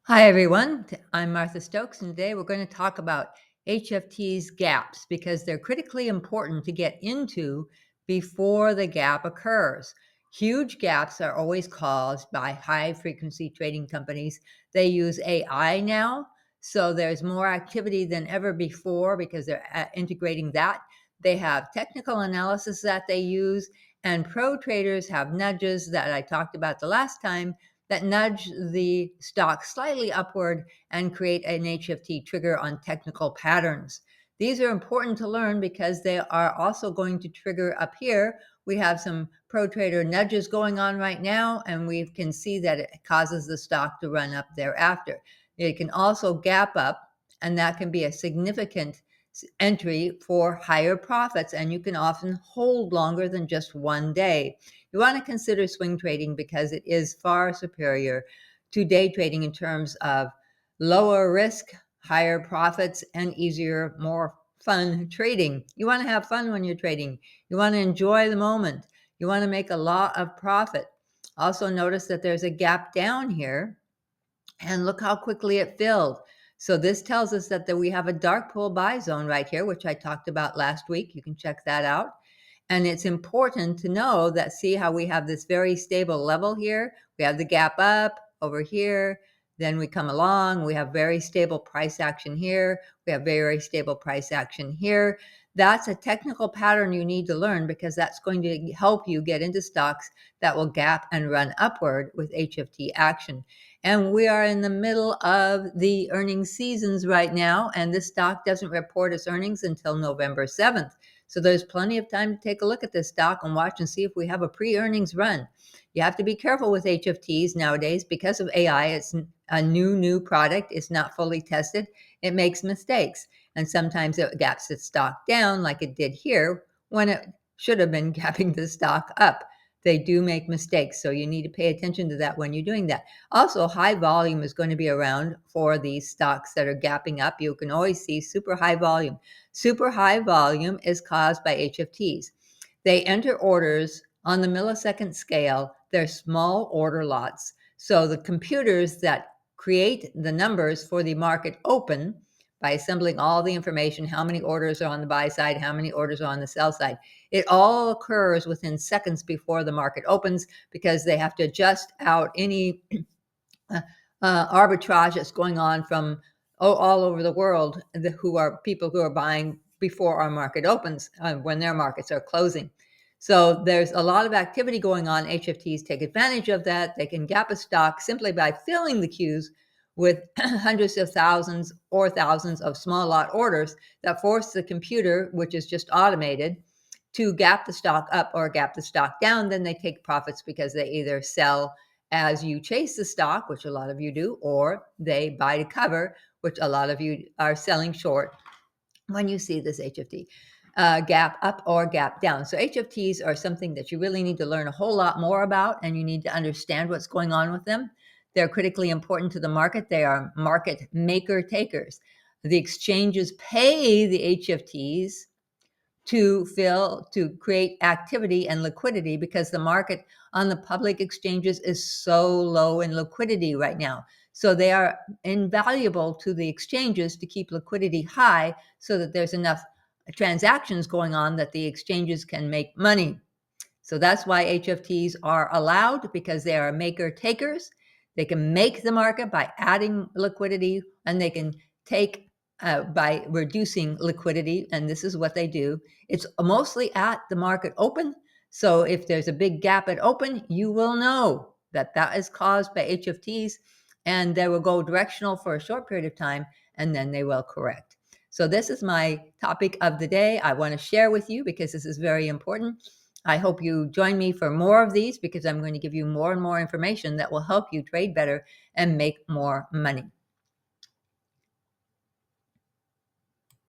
Hi, everyone. I'm Martha Stokes, and today we're going to talk about HFTs gaps because they're critically important to get into before the gap occurs. Huge gaps are always caused by high frequency trading companies. They use AI now, so there's more activity than ever before because they're integrating that. They have technical analysis that they use, and pro traders have nudges that I talked about the last time that nudge the stock slightly upward and create an HFT trigger on technical patterns. These are important to learn because they are also going to trigger up here. We have some pro trader nudges going on right now, and we can see that it causes the stock to run up thereafter. It can also gap up, and that can be a significant entry for higher profits, and you can often hold longer than just one day. You want to consider swing trading because it is far superior to day trading in terms of lower risk, higher profits, and easier, more fun trading. You want to have fun when you're trading. You want to enjoy the moment. You want to make a lot of profit. Also notice that there's a gap down here, and look how quickly it filled. So this tells us that we have a dark pool buy zone right here, which I talked about last week. You can check that out. And it's important to know that, see how we have this very stable level here? We have the gap up over here. Then we come along, we have very stable price action here. We have very stable price action here. That's a technical pattern you need to learn because that's going to help you get into stocks that will gap and run upward with HFT action. And we are in the middle of the earnings seasons right now, and this stock doesn't report its earnings until November 7th. So there's plenty of time to take a look at this stock and watch and see if we have a pre-earnings run. You have to be careful with HFTs nowadays because of AI. It's a new product. It's not fully tested. It makes mistakes. And sometimes it gaps its stock down like it did here when it should have been gapping the stock up. They do make mistakes, so you need to pay attention to that when you're doing that. Also, high volume is going to be around for these stocks that are gapping up. You can always see super high volume. Super high volume is caused by HFTs. They enter orders on the millisecond scale. They're small order lots. So the computers that create the numbers for the market open by assembling all the information, how many orders are on the buy side, how many orders are on the sell side. It all occurs within seconds before the market opens because they have to adjust out any arbitrage that's going on from all over the world, who are people who are buying before our market opens, when their markets are closing. So there's a lot of activity going on. HFTs take advantage of that. They can gap a stock simply by filling the queues with hundreds of thousands or thousands of small lot orders that force the computer, which is just automated, to gap the stock up or gap the stock down. Then they take profits because they either sell as you chase the stock, which a lot of you do, or they buy to cover, which a lot of you are selling short when you see this HFT gap up or gap down. So HFTs are something that you really need to learn a whole lot more about, and you need to understand what's going on with them. They're critically important to the market. They are market maker takers. The exchanges pay the HFTs to create activity and liquidity because the market on the public exchanges is so low in liquidity right now. So they are invaluable to the exchanges to keep liquidity high so that there's enough transactions going on that the exchanges can make money. So that's why HFTs are allowed, because they are maker takers. They can make the market by adding liquidity, and they can take by reducing liquidity, and this is what they do. It's mostly at the market open. So if there's a big gap at open, you will know that that is caused by HFTs, and they will go directional for a short period of time, and then they will correct. So this is my topic of the day. I want to share with you because this is very important. I hope you join me for more of these because I'm going to give you more and more information that will help you trade better and make more money.